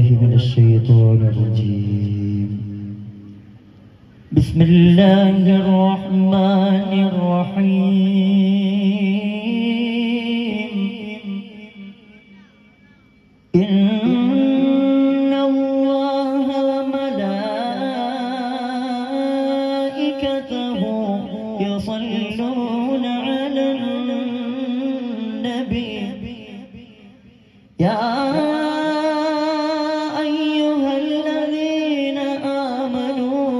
من الشيطان الرجيم. بسم الله الرحمن الرحيم. إن الله وملائكته يصلون على النبي يا أيها الذين آمنوا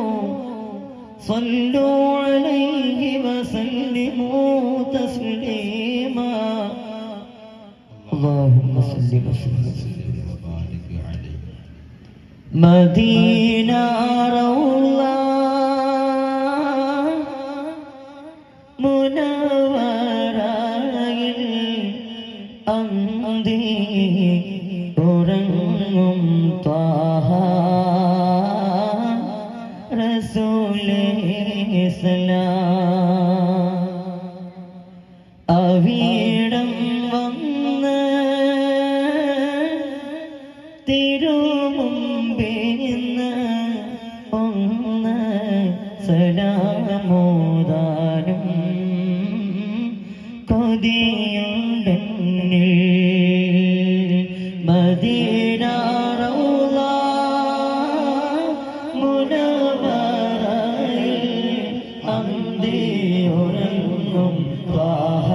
صلوا عليه وسلموا تسليما. اللهم صل وسلم وبارك عليه. مدينة روضة മുനവറയിൽ അന്തി ഉറങ്ങും ത്വാഹ റസൂലേ സലാം. അവിടം വന്ന് തിരുമുമ്പിന്ന് ഒന്ന് സലാമോദാനും കൊതിയുണ്ടെന്നിൽ. മദീന റൗള മുനവ്വറയിൽ അന്തി ഉറങ്ങും ത്വാഹ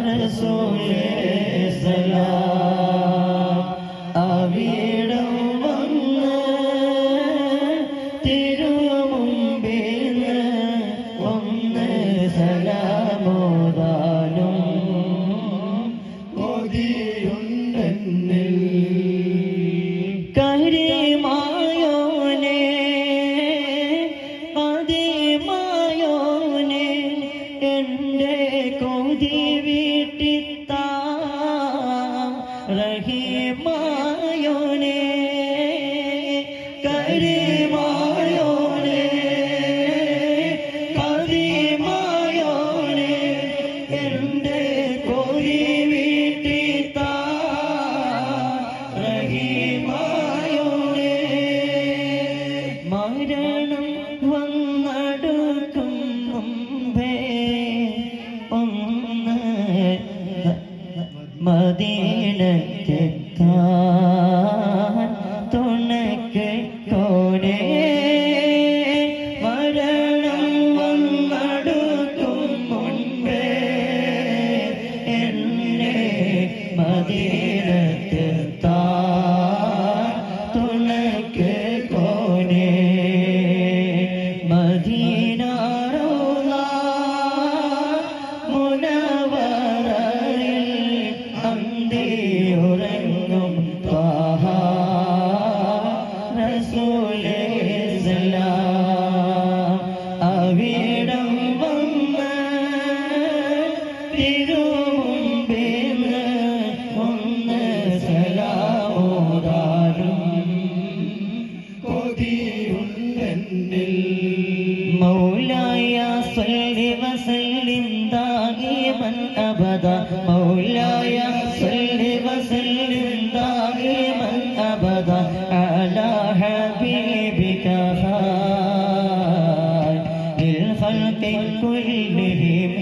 റസൂലേ സലാം. അവിടം വന്ന് തിരുമുമ്പിന്ന് ഒന്ന് സലാമോദാനും കൊതിയുണ്ടെന്നിൽ. കരീമായോനെ മദീമായോനെ എൻ്റെ കൊതി വീട്ടിത്താ. റഹീമായോനെ കരീമായോനെ മദീമായോനെ എൻ്റെ കൊതി വീട്ടിത്താ. റഹീമായോനെ മരണം വന്നടുക്കും മുമ്പേ ഒന്ന് മദീനത്തെത്താൻ തുണക്ക് കോനേ. മരണം വന്നടുക്കും മുമ്പേ എന്നെ മദീനത്തെത്താൻ തുണക്ക് കോനേ. മദീന റൗള മുനവ്വറയിൽ അന്തി ഉറങ്ങും ത്വാഹ റസൂലേ സലാം. അവിടം വന്ന് തിരുമുമ്പിന്ന് ഒന്ന് സലാമോദാനും കൊതിയുണ്ടെന്നിൽ. മൗലായ സല്ലി വസല്ലിം ദായിമൻ അബദ. മൗലായ സല്ലി വസല്ലിം ദായിമൻ അബദ അലാ ഹബീബിക ഖൈറിൽ ഖൽഖി കുല്ലിഹിം.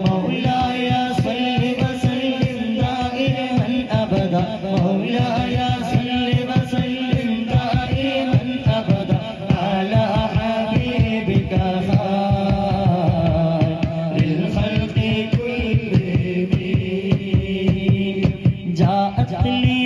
മൗലായ സല്ലി വസല്ലിം ദായിമൻ അബദ. മൗലായ സല്ലി വസല്ലിം ദായിമൻ അബദ അലാ ഹബീബിക ഖൈറിൽ ഖൽഖി കുല്ലിഹിം. ജാഅത് ലി